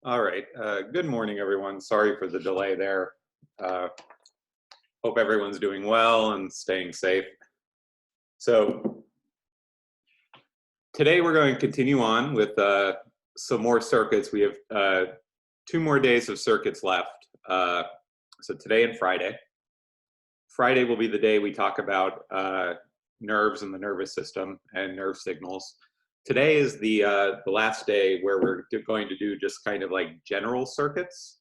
All right. Good morning, everyone. Sorry for the delay there. Uh, Hope everyone's doing well and staying safe. So today we're going to continue on with some more circuits. We have 2 more days of circuits left. So today and Friday. Friday will be the day we talk about nerves and the nervous system and nerve signals. Today is the last day where we're going to do just kind of like general circuits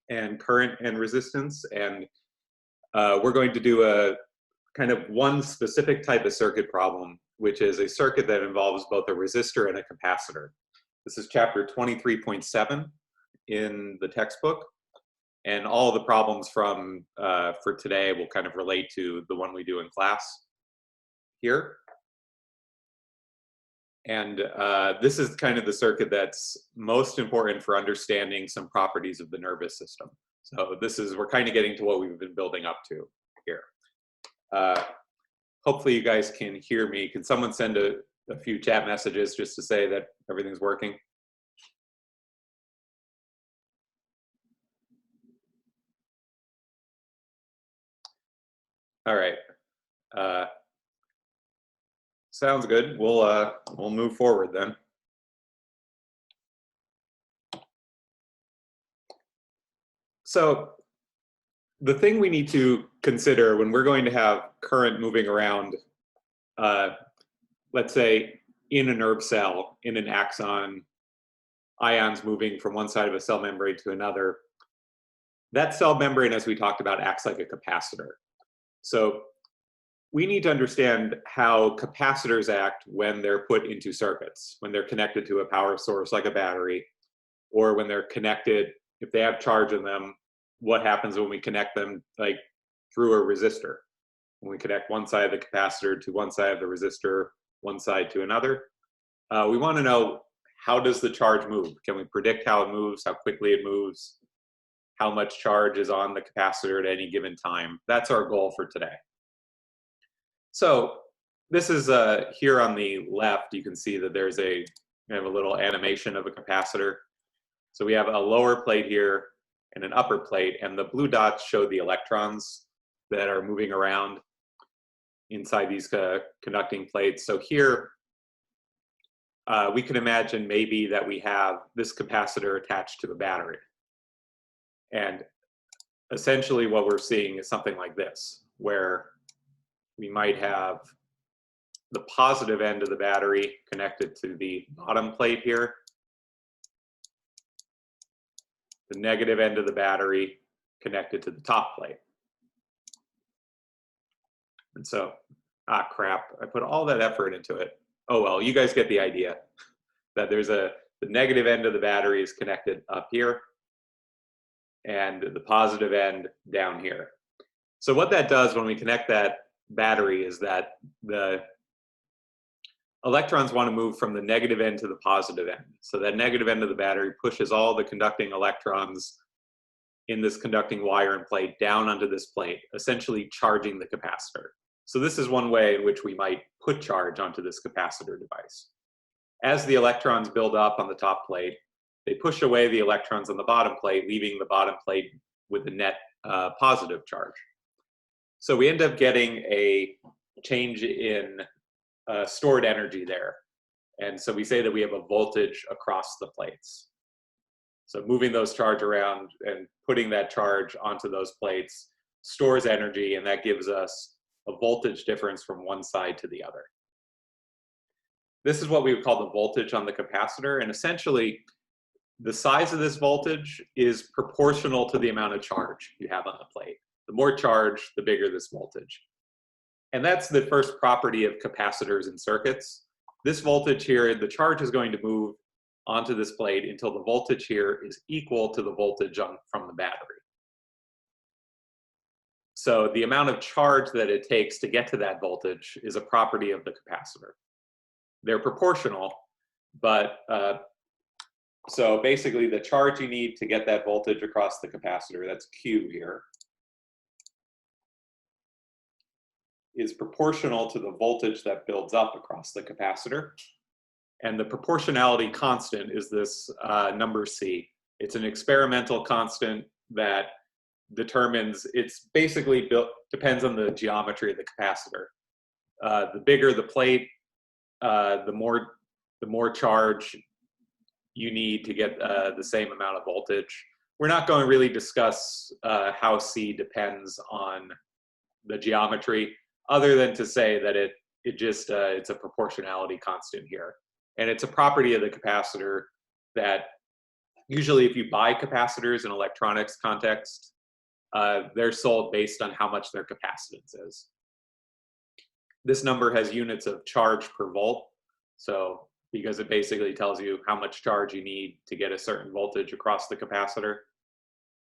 and current and resistance, and we're going to do a kind of one specific type of circuit problem, which is a circuit that involves both a resistor and a capacitor. This is chapter 23.7 in the textbook, and all the problems from for today will kind of relate to the one we do in class here. And this is kind of the circuit that's most important for understanding some properties of the nervous system. So we're kind of getting to what we've been building up to here. Hopefully you guys can hear me. Can someone send a few chat messages just to say that everything's working? All right. Sounds good. We'll move forward then. So the thing we need to consider when we're going to have current moving around, let's say in a nerve cell, in an axon, ions moving from one side of a cell membrane to another, that cell membrane, as we talked about, acts like a capacitor. So we need to understand how capacitors act when they're put into circuits, when they're connected to a power source like a battery, or when they're connected, if they have charge in them, what happens when we connect them like through a resistor? When we connect one side of the capacitor to one side of the resistor, one side to another. We want to know, how does the charge move? Can we predict how it moves, how quickly it moves, how much charge is on the capacitor at any given time? That's our goal for today. So this is here on the left, you can see that we have a little animation of a capacitor. So we have a lower plate here and an upper plate, and the blue dots show the electrons that are moving around inside these conducting plates. So here, we can imagine maybe that we have this capacitor attached to the battery. And essentially what we're seeing is something like this, where we might have the positive end of the battery connected to the bottom plate here, the negative end of the battery connected to the top plate. And so, crap, I put all that effort into it. Oh well, you guys get the idea that the negative end of the battery is connected up here and the positive end down here. So what that does when we connect that battery is that the electrons want to move from the negative end to the positive end. So that negative end of the battery pushes all the conducting electrons in this conducting wire and plate down onto this plate, essentially charging the capacitor. So this is one way in which we might put charge onto this capacitor device. As the electrons build up on the top plate, they push away the electrons on the bottom plate, leaving the bottom plate with a net positive charge. So we end up getting a change in stored energy there. And so we say that we have a voltage across the plates. So moving those charge around and putting that charge onto those plates stores energy, and that gives us a voltage difference from one side to the other. This is what we would call the voltage on the capacitor, and essentially the size of this voltage is proportional to the amount of charge you have on the plate. The more charge, the bigger this voltage. And that's the first property of capacitors in circuits. This voltage here, the charge is going to move onto this plate until the voltage here is equal to the voltage from the battery. So the amount of charge that it takes to get to that voltage is a property of the capacitor. They're proportional, but so basically the charge you need to get that voltage across the capacitor, that's Q here, is proportional to the voltage that builds up across the capacitor. And the proportionality constant is this number C. It's an experimental constant that determines, it's basically built, depends on the geometry of the capacitor. The bigger the plate, the more charge you need to get the same amount of voltage. We're not going to really discuss how C depends on the geometry, other than to say that it's a proportionality constant here. And it's a property of the capacitor that usually if you buy capacitors in electronics context, they're sold based on how much their capacitance is. This number has units of charge per volt. So because it basically tells you how much charge you need to get a certain voltage across the capacitor.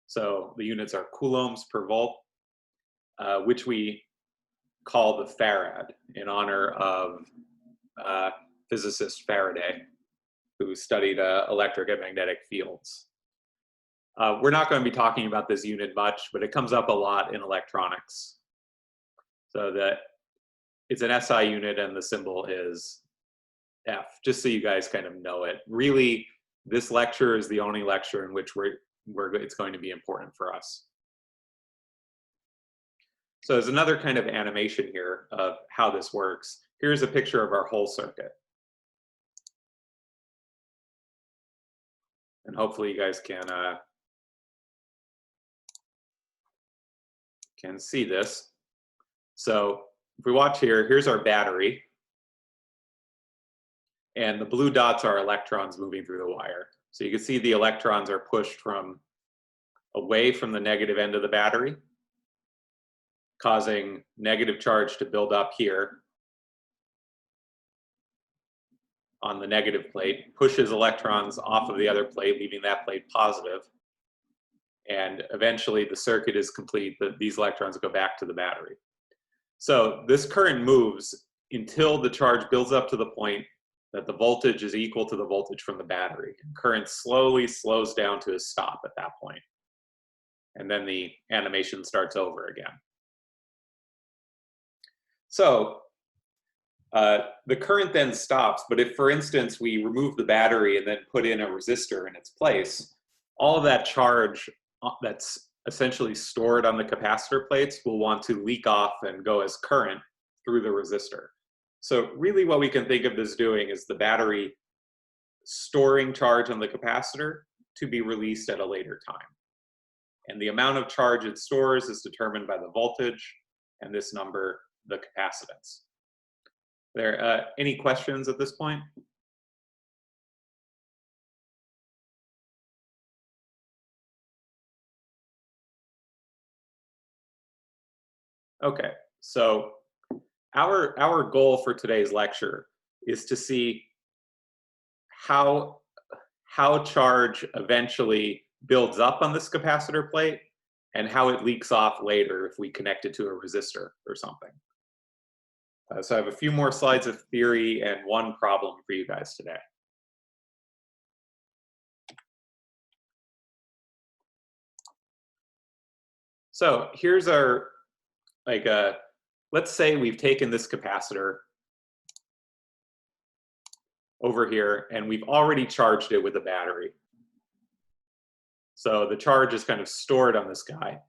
So the units are coulombs per volt, which we call the farad in honor of physicist Faraday, who studied electric and magnetic fields. We're not going to be talking about this unit much, but it comes up a lot in electronics. So that it's an SI unit and the symbol is F, just so you guys kind of know it. Really, this lecture is the only lecture in which it's going to be important for us. So there's another kind of animation here of how this works. Here's a picture of our whole circuit. And hopefully you guys can see this. So if we watch here, here's our battery. And the blue dots are electrons moving through the wire. So you can see the electrons are pushed away from the negative end of the battery, causing negative charge to build up here on the negative plate, pushes electrons off of the other plate, leaving that plate positive. And eventually the circuit is complete, these electrons go back to the battery. So this current moves until the charge builds up to the point that the voltage is equal to the voltage from the battery. And current slowly slows down to a stop at that point. And then the animation starts over again. So the current then stops, but if, for instance, we remove the battery and then put in a resistor in its place, all of that charge that's essentially stored on the capacitor plates will want to leak off and go as current through the resistor. So really what we can think of this doing is the battery storing charge on the capacitor to be released at a later time. And the amount of charge it stores is determined by the voltage, and this number, the capacitance. Any questions at this point? Okay, so our goal for today's lecture is to see how charge eventually builds up on this capacitor plate and how it leaks off later if we connect it to a resistor or something. So I have a few more slides of theory and one problem for you guys today. So here's our, let's say we've taken this capacitor over here and we've already charged it with a battery. So the charge is kind of stored on this guy.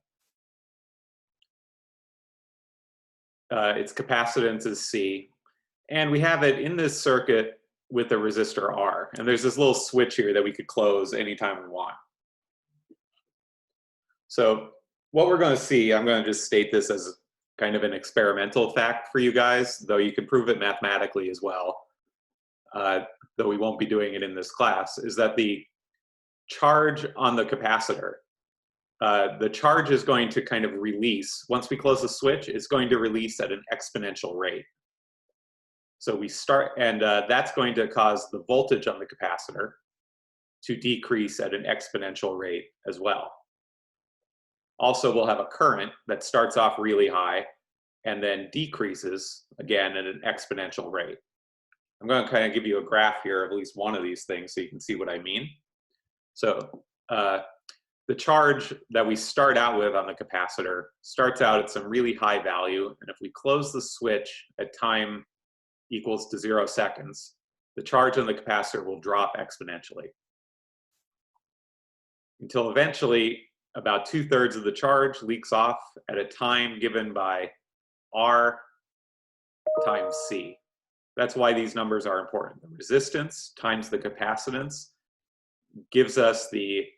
Its capacitance is C. And we have it in this circuit with a resistor R. And there's this little switch here that we could close anytime we want. So what we're going to see, I'm going to just state this as kind of an experimental fact for you guys, though you can prove it mathematically as well, though we won't be doing it in this class, is that the charge on the capacitor, the charge is going to kind of release. Once we close the switch, it's going to release at an exponential rate. So we start, and that's going to cause the voltage on the capacitor to decrease at an exponential rate as well. Also, we'll have a current that starts off really high and then decreases again at an exponential rate. I'm going to kind of give you a graph here of at least one of these things so you can see what I mean. So the charge that we start out with on the capacitor starts out at some really high value. And if we close the switch at time equals to 0 seconds, the charge on the capacitor will drop exponentially until eventually about 2/3 of the charge leaks off at a time given by R times C. That's why these numbers are important. The resistance times the capacitance gives us a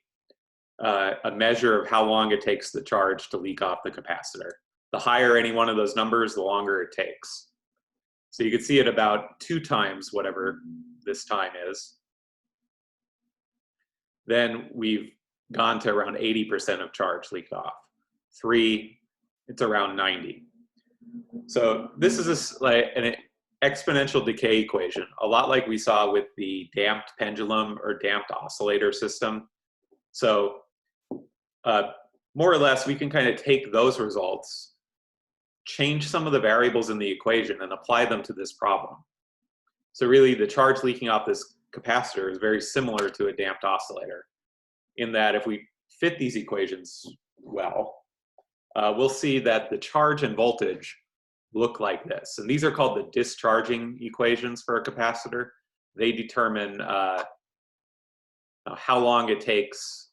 measure of how long it takes the charge to leak off the capacitor. The higher any one of those numbers, the longer it takes. So you can see it about 2 times whatever this time is. Then we've gone to around 80% of charge leaked off. 3, it's around 90. So this is like an exponential decay equation, a lot like we saw with the damped pendulum or damped oscillator system. So more or less, we can kind of take those results, change some of the variables in the equation, and apply them to this problem. So really, the charge leaking off this capacitor is very similar to a damped oscillator, in that if we fit these equations well, we'll see that the charge and voltage look like this. And these are called the discharging equations for a capacitor. They determine how long it takes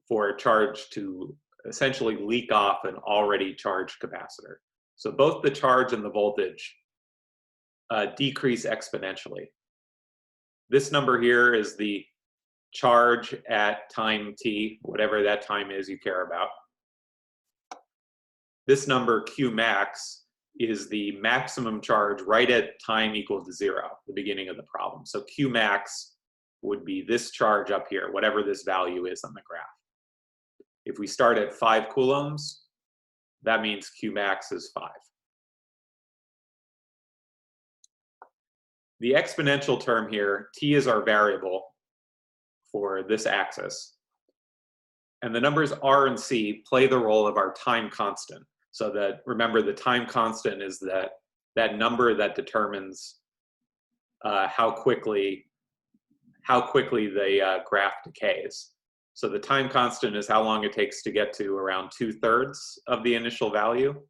for a charge to essentially leak off an already charged capacitor. So both the charge and the voltage decrease exponentially. This number here is the charge at time t, whatever that time is you care about. This number, Q max, is the maximum charge right at time equal to 0, the beginning of the problem. So Q max would be this charge up here, whatever this value is on the graph. If we start at 5 coulombs, that means Q max is 5. The exponential term here, t is our variable for this axis. And the numbers R and C play the role of our time constant. So that, remember, the time constant is that number that determines how quickly the graph decays. So the time constant is how long it takes to get to around 2/3 of the initial value.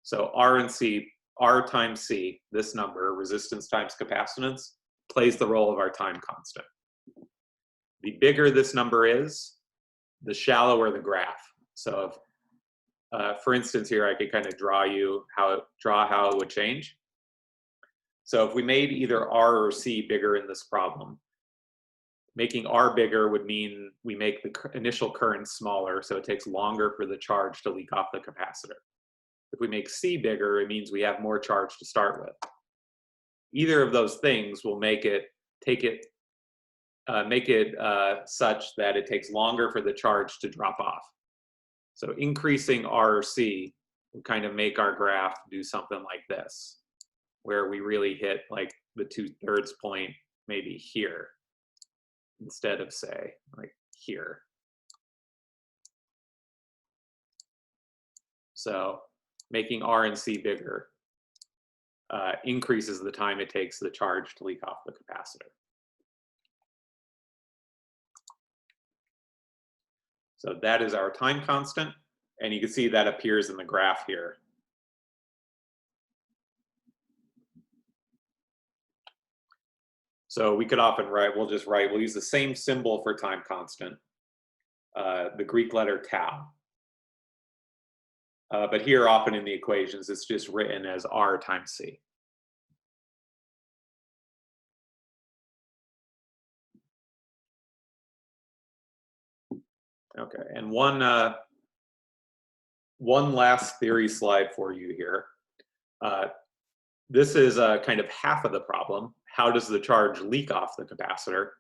So R and C, R times C, this number, resistance times capacitance, plays the role of our time constant. The bigger this number is, the shallower the graph. So if, for instance, here I could kind of draw how it would change. So if we made either R or C bigger in this problem, making R bigger would mean we make the initial current smaller, so it takes longer for the charge to leak off the capacitor. If we make C bigger, it means we have more charge to start with. Either of those things will make it such that it takes longer for the charge to drop off. So increasing R or C will kind of make our graph do something like this, where we really hit like the 2/3 point maybe here, instead of, say, like here. So making R and C bigger increases the time it takes the charge to leak off the capacitor. So that is our time constant, and you can see that appears in the graph here. So we could often write, we'll use the same symbol for time constant, the Greek letter tau. But here often in the equations, it's just written as R times C. Okay, and one last theory slide for you here. This is kind of half of the problem. How does the charge leak off the capacitor?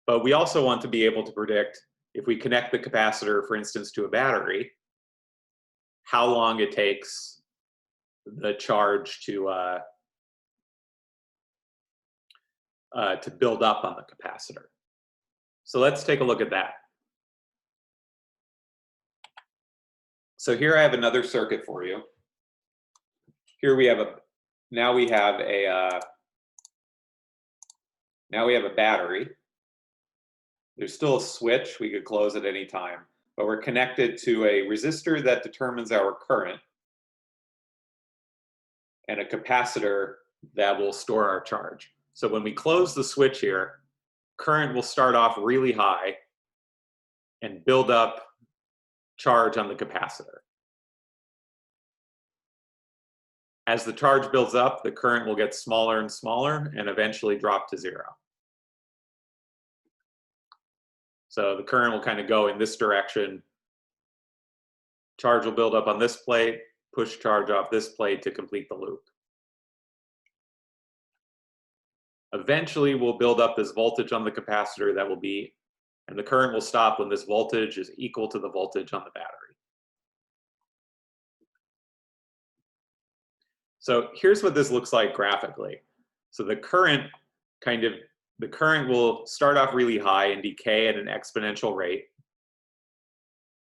But we also want to be able to predict, if we connect the capacitor, for instance, to a battery, how long it takes the charge to build up on the capacitor. So let's take a look at that. So here I have another circuit for you. Here we have now we have a battery. There's still a switch. We could close at any time, but we're connected to a resistor that determines our current and a capacitor that will store our charge. So when we close the switch here, current will start off really high and build up charge on the capacitor. As the charge builds up, the current will get smaller and smaller and eventually drop to zero. So the current will kind of go in this direction. Charge will build up on this plate, push charge off this plate to complete the loop. Eventually, we'll build up this voltage on the capacitor that will be, and the current will stop when this voltage is equal to the voltage on the battery. So here's what this looks like graphically. So the current will start off really high and decay at an exponential rate.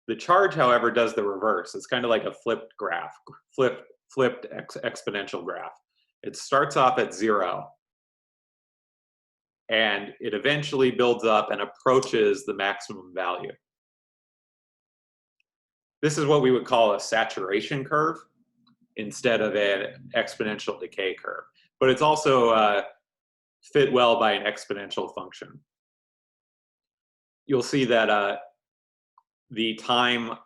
The charge, however, does the reverse. It's kind of like a flipped graph, flipped exponential graph. It starts off at zero, and it eventually builds up and approaches the maximum value. This is what we would call a saturation curve instead of an exponential decay curve. But it's also fit well by an exponential function. You'll see that the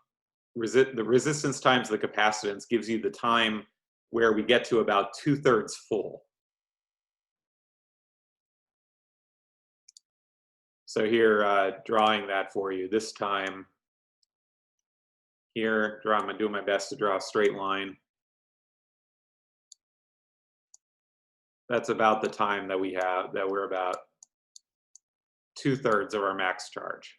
resistance times the capacitance gives you the time where we get to about 2/3 full. So here, drawing that for you, this time here, I'm doing my best to draw a straight line. That's about the time that we have, that we're about 2/3 of our max charge.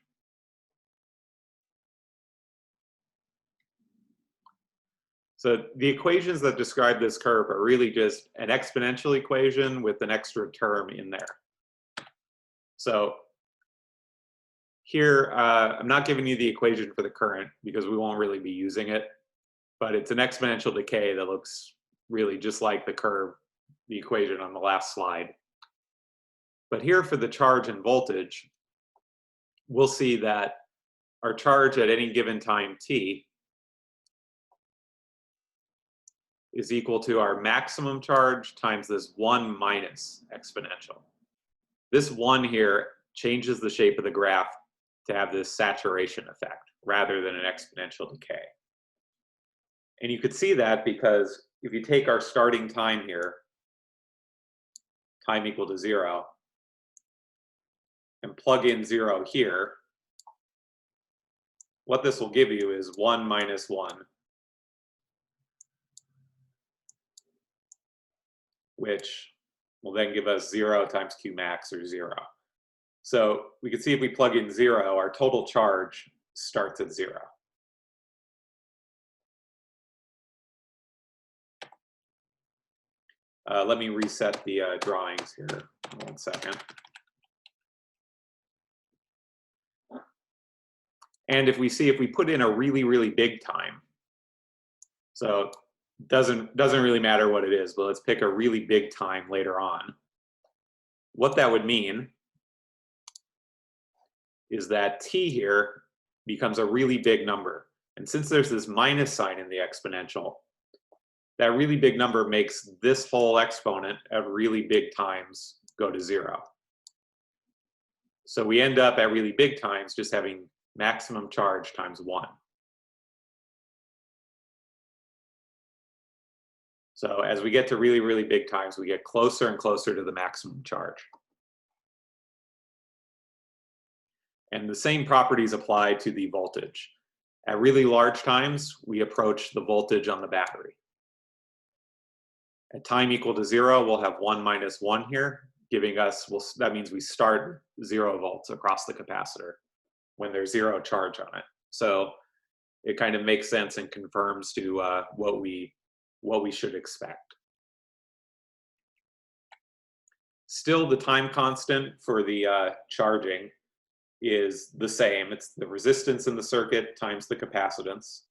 So the equations that describe this curve are really just an exponential equation with an extra term in there. So here, I'm not giving you the equation for the current because we won't really be using it, but it's an exponential decay that looks really just like the curve, the equation on the last slide. But here for the charge and voltage, we'll see that our charge at any given time t is equal to our maximum charge times this 1 minus exponential. This 1 here changes the shape of the graph to have this saturation effect rather than an exponential decay. And you could see that because if you take our starting time here, time equal to 0, and plug in 0 here, what this will give you is 1 minus 1, which will then give us 0 times Q max, or 0. So we can see if we plug in 0, our total charge starts at 0. Let me reset the drawings here. 1 second. And if we put in a really, really big time, so doesn't really matter what it is, but let's pick a really big time later on. What that would mean is that t here becomes a really big number. And since there's this minus sign in the exponential, that really big number makes this whole exponent at really big times go to 0. So we end up at really big times just having maximum charge times 1. So as we get to really, really big times, we get closer and closer to the maximum charge. And the same properties apply to the voltage. At really large times, we approach the voltage on the battery. At time equal to 0, we'll have 1 minus 1 here, giving us, that means we start 0 volts across the capacitor when there's 0 charge on it. So it kind of makes sense and confirms to what we should expect. Still, the time constant for the charging is the same. It's the resistance in the circuit times the capacitance.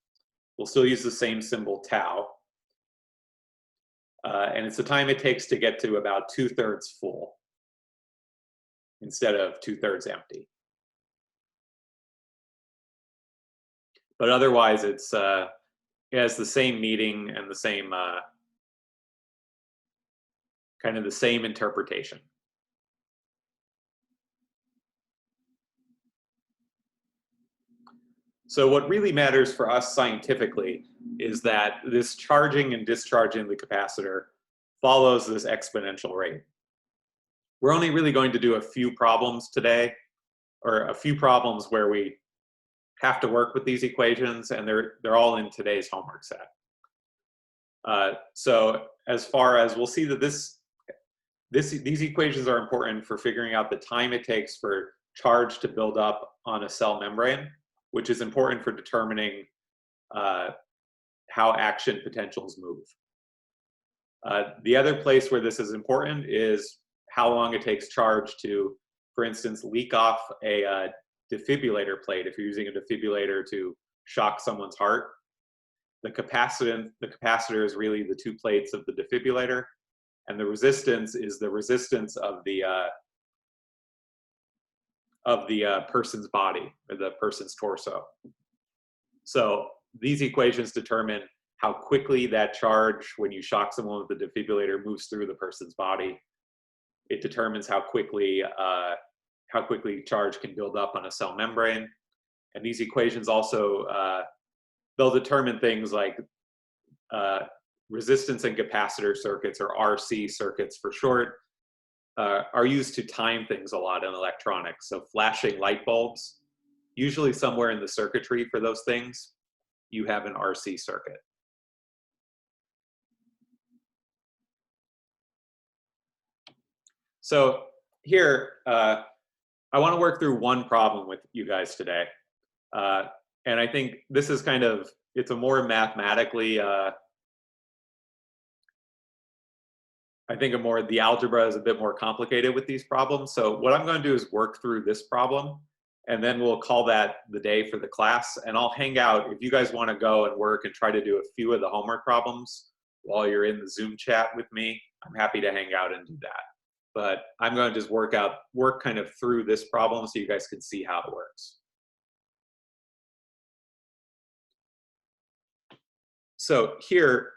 We'll still use the same symbol tau. And it's the time it takes to get to about 2/3 full instead of 2/3 empty. But otherwise, it has the same meaning and the same kind of the same interpretation. So what really matters for us scientifically is that this charging and discharging the capacitor follows this exponential rate. We're only really going to do a few problems today, or a few problems where we have to work with these equations, and they're all in today's homework set. So as far as we'll see that these equations are important for figuring out the time it takes for charge to build up on a cell membrane, which is important for determining how action potentials move. The other place where this is important is how long it takes charge to, for instance, leak off a defibrillator plate if you're using a defibrillator to shock someone's heart. The capacitor is really the two plates of the defibrillator, and the resistance is the resistance of the person's body, or the person's torso. So these equations determine how quickly that charge, when you shock someone with the defibrillator, moves through the person's body. It determines how quickly charge can build up on a cell membrane. And these equations also, they'll determine things like resistance and capacitor circuits, or RC circuits for short, are used to time things a lot in electronics. So flashing light bulbs, usually somewhere in the circuitry for those things, you have an RC circuit. So here, I want to work through one problem with you guys today. And I think this is kind of, it's a more mathematically, the algebra is a bit more complicated with these problems. So what I'm going to do is work through this problem, and then we'll call that the day for the class. And I'll hang out if you guys want to go and work and try to do a few of the homework problems while you're in the Zoom chat with me. I'm happy to hang out and do that. But I'm going to just work kind of through this problem so you guys can see how it works. So here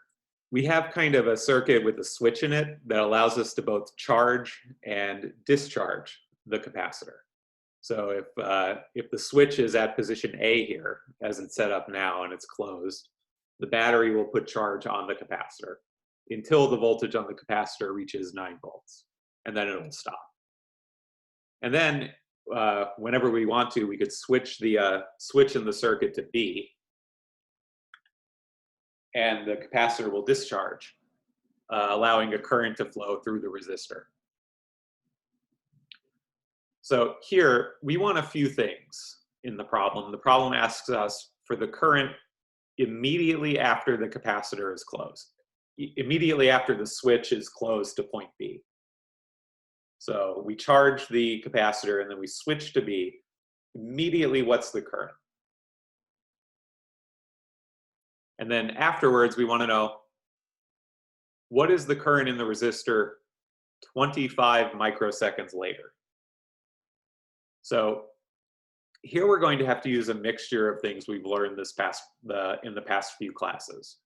we have kind of a circuit with a switch in it that allows us to both charge and discharge the capacitor. So if the switch is at position A here, as it's set up now and it's closed, the battery will put charge on the capacitor until the voltage on the capacitor reaches 9 volts, and then it'll stop. And then whenever we want to, we could switch the switch in the circuit to B, and the capacitor will discharge, allowing a current to flow through the resistor. So here, we want a few things in the problem. The problem asks us for the current immediately after the capacitor is closed, immediately after the switch is closed to point B. So we charge the capacitor and then we switch to B. Immediately, what's the current? And then afterwards, we want to know, what is the current in the resistor 25 microseconds later? So here we're going to have to use a mixture of things we've learned in the past few classes.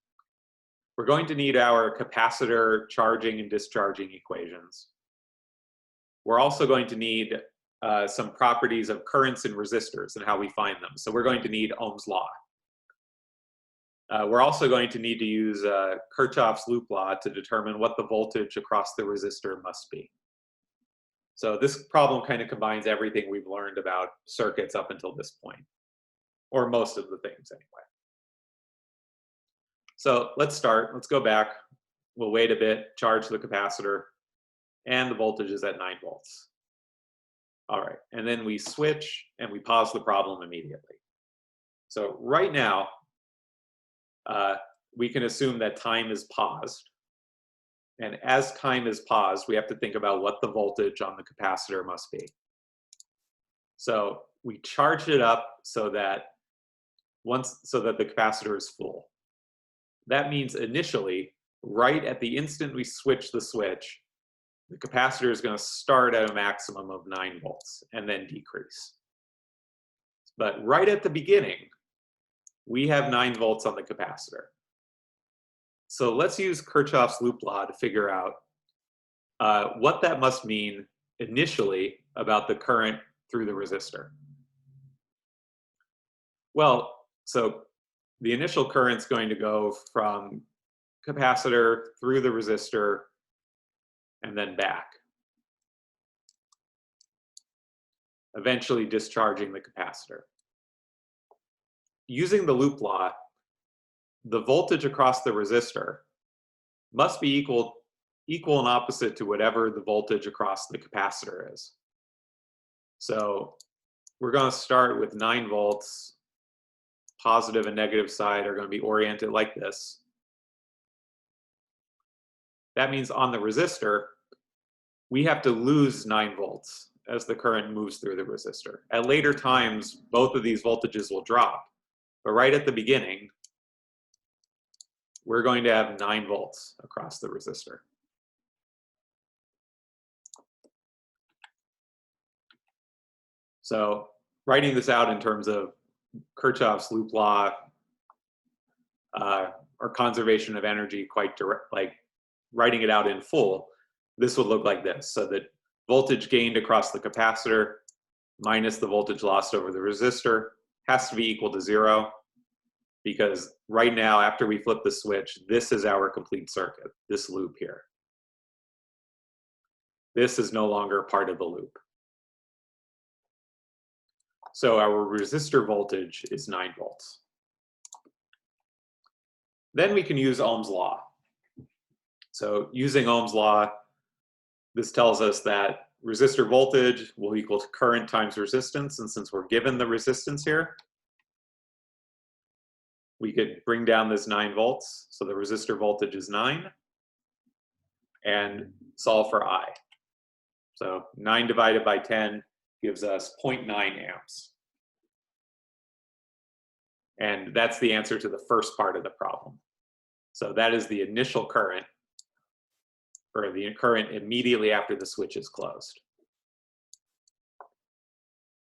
We're going to need our capacitor charging and discharging equations. We're also going to need some properties of currents and resistors and how we find them. So we're going to need Ohm's law. We're also going to need to use Kirchhoff's loop law to determine what the voltage across the resistor must be. So this problem kind of combines everything we've learned about circuits up until this point, or most of the things anyway. So let's start. Let's go back. We'll wait a bit, charge the capacitor, and the voltage is at 9 volts. All right, and then we switch and we pause the problem immediately. So right now, we can assume that time is paused. And as time is paused, we have to think about what the voltage on the capacitor must be. So we charge it up so that the capacitor is full. That means initially, right at the instant we switch the switch, the capacitor is going to start at a maximum of 9 volts and then decrease. But right at the beginning, we have 9 volts on the capacitor. So let's use Kirchhoff's loop law to figure out what that must mean initially about the current through the resistor. Well, So the initial current's going to go from capacitor through the resistor and then back, eventually discharging the capacitor. Using the loop law, the voltage across the resistor must be equal and opposite to whatever the voltage across the capacitor is. So we're going to start with 9 volts. Positive and negative side are going to be oriented like this. That means on the resistor, we have to lose 9 volts as the current moves through the resistor. At later times, both of these voltages will drop. But right at the beginning, we're going to have 9 volts across the resistor. So writing this out in terms of Kirchhoff's loop law or conservation of energy, quite direct, like writing it out in full, this would look like this. So that voltage gained across the capacitor minus the voltage lost over the resistor has to be equal to 0, because right now, after we flip the switch, this is our complete circuit, this loop here. This is no longer part of the loop. So our resistor voltage is 9 volts. Then we can use Ohm's law. So using Ohm's law, this tells us that resistor voltage will equal to current times resistance. And since we're given the resistance here, we could bring down this 9 volts. So the resistor voltage is 9, and solve for I. So 9 divided by 10 gives us 0.9 amps. And that's the answer to the first part of the problem. So that is the initial current, or the current immediately after the switch is closed.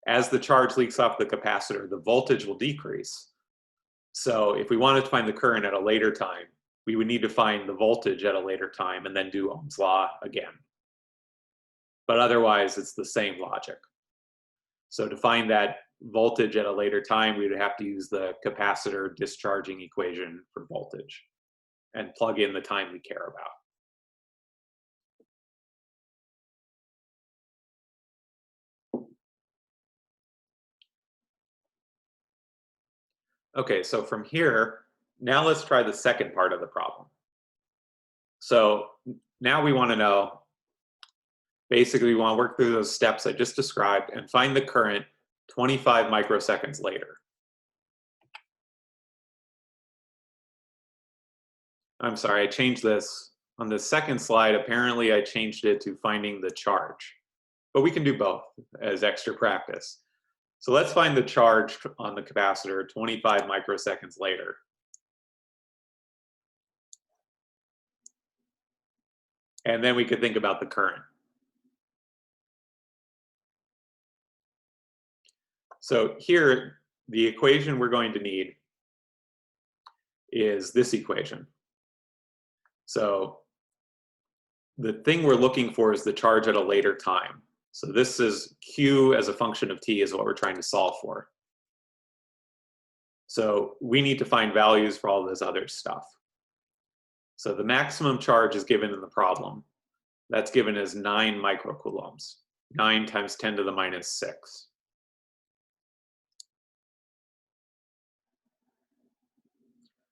As the charge leaks off the capacitor, the voltage will decrease. So if we wanted to find the current at a later time, we would need to find the voltage at a later time and then do Ohm's law again. But otherwise, it's the same logic. So to find that voltage at a later time, we would have to use the capacitor discharging equation for voltage and plug in the time we care about. Okay, so from here, now let's try the second part of the problem. So now we want to know, basically we want to work through those steps I just described and find the current 25 microseconds later. I'm sorry, I changed this. On the second slide, apparently I changed it to finding the charge. But we can do both as extra practice. So let's find the charge on the capacitor 25 microseconds later. And then we could think about the current. So here, the equation we're going to need is this equation. So the thing we're looking for is the charge at a later time. So this is Q as a function of T is what we're trying to solve for. So we need to find values for all this other stuff. So the maximum charge is given in the problem. That's given as 9 microcoulombs, 9 times 10 to the minus 6.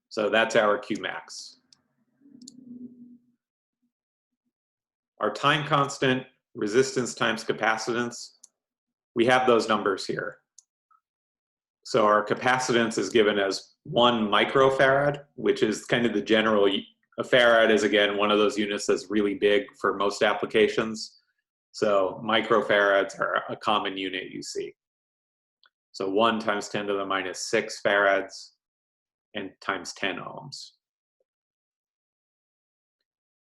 So that's our Q max. Our time constant, resistance times capacitance, we have those numbers here. So our capacitance is given as 1 microfarad, which is kind of the general, a farad is again one of those units that's really big for most applications. So microfarads are a common unit you see. So 1 times 10 to the minus 6 farads and times 10 ohms.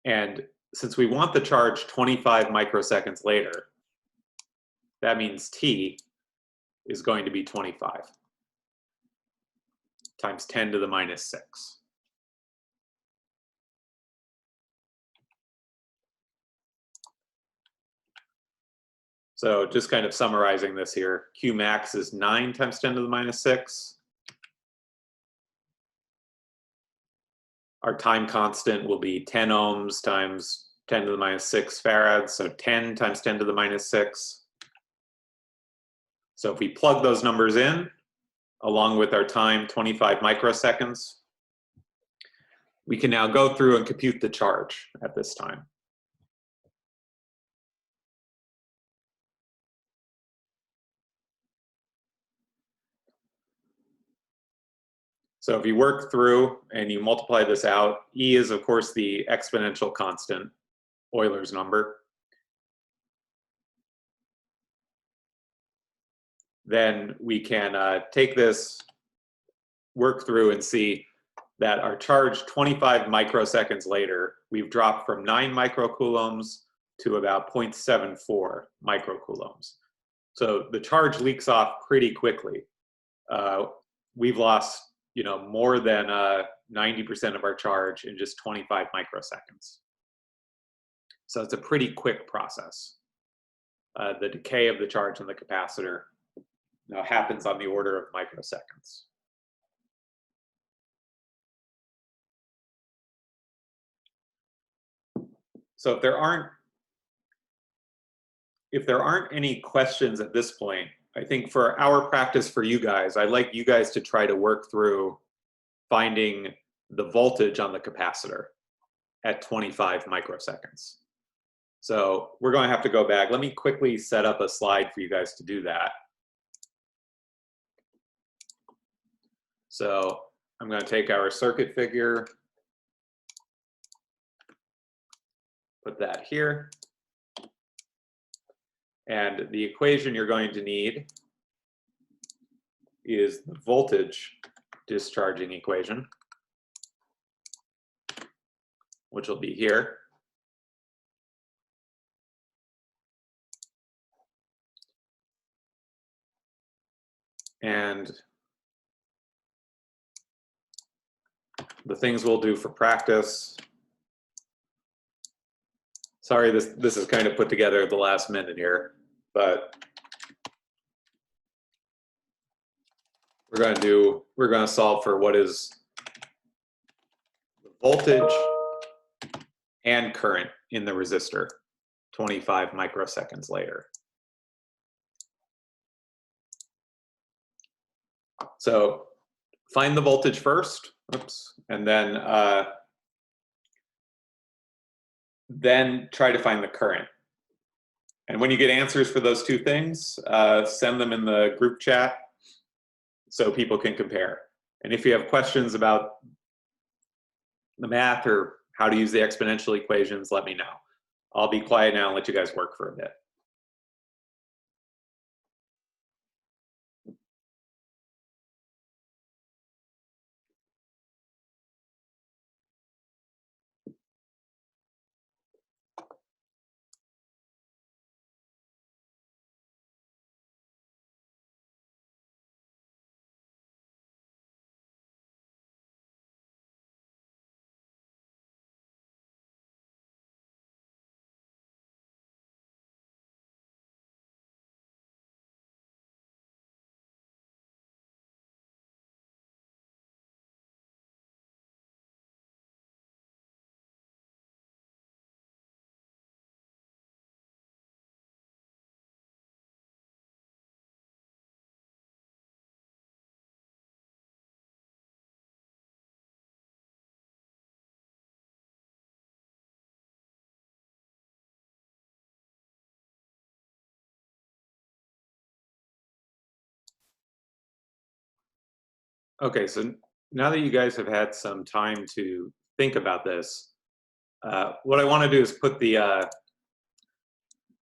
And since we want the charge 25 microseconds later, that means T is going to be 25 times 10 to the minus 6. So just kind of summarizing this here, Q max is 9 times 10 to the minus 6. Our time constant will be 10 ohms times 10 to the minus 6 farads, so 10 times 10 to the minus 6. So if we plug those numbers in, along with our time, 25 microseconds, we can now go through and compute the charge at this time. So if you work through and you multiply this out, E is of course the exponential constant, Euler's number. Then we can take this, work through and see that our charge 25 microseconds later, we've dropped from 9 microcoulombs to about 0.74 microcoulombs. So the charge leaks off pretty quickly. We've lost, more than 90% of our charge in just 25 microseconds. So it's a pretty quick process. The decay of the charge in the capacitor now happens on the order of microseconds. So if there aren't any questions at this point, I think for our practice for you guys, I'd like you guys to try to work through finding the voltage on the capacitor at 25 microseconds. So we're going to have to go back. Let me quickly set up a slide for you guys to do that. So I'm going to take our circuit figure, put that here. And the equation you're going to need is the voltage discharging equation, which will be here. And the things we'll do for practice. Sorry, this is kind of put together at the last minute here, but we're going to solve for what is the voltage and current in the resistor 25 microseconds later. So find the voltage first, oops, and then try to find the current. And when you get answers for those two things, send them in the group chat so people can compare. And if you have questions about the math or how to use the exponential equations, let me know. I'll be quiet now and let you guys work for a bit. Okay, so now that you guys have had some time to think about this, what I want to do is put the,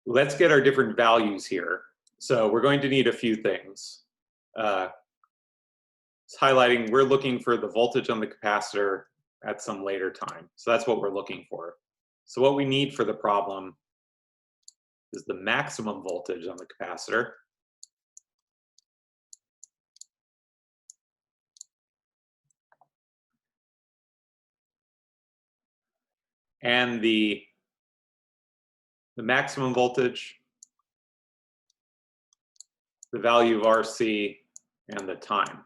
let's get our different values here. So we're going to need a few things. It's highlighting, we're looking for the voltage on the capacitor at some later time. So that's what we're looking for. So what we need for the problem is the maximum voltage on the capacitor. And the maximum voltage, the value of RC, and the time.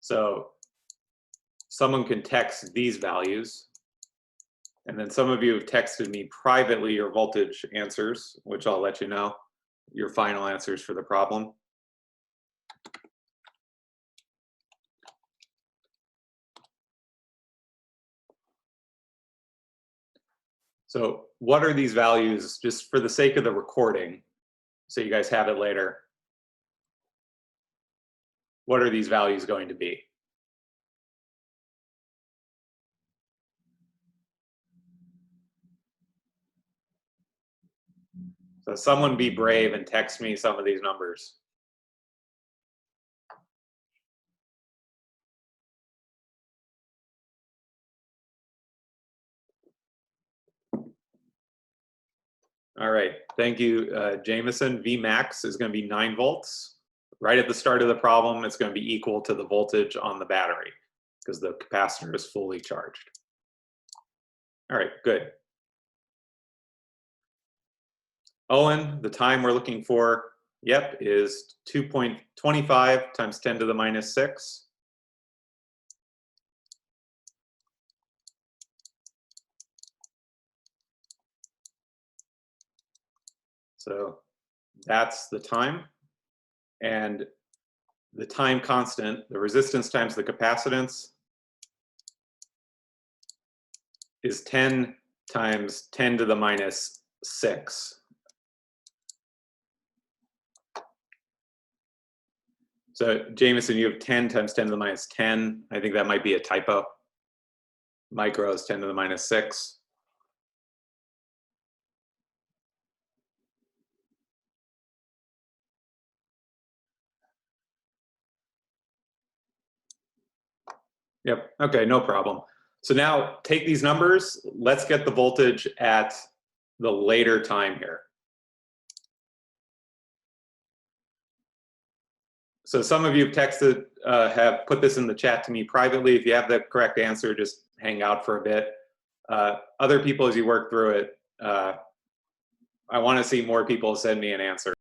So someone can text these values. And then some of you have texted me privately your voltage answers, which I'll let you know, your final answers for the problem. So what are these values, just for the sake of the recording, so you guys have it later? What are these values going to be? So someone be brave and text me some of these numbers. All right, thank you, Jameson. Vmax is going to be 9 volts. Right at the start of the problem, it's going to be equal to the voltage on the battery because the capacitor is fully charged. All right, good. Owen, the time we're looking for, yep, is 2.25 times 10 to the minus 6. So that's the time. And the time constant, the resistance times the capacitance, is 10 times 10 to the minus 6. So Jameson, you have 10 times 10 to the minus 10. I think that might be a typo. Micro is 10 to the minus 6. Yep, okay, no problem. So now take these numbers, let's get the voltage at the later time here. So some of you have texted, have put this in the chat to me privately. If you have the correct answer, just hang out for a bit. Other people, as you work through it, I want to see more people send me an answer.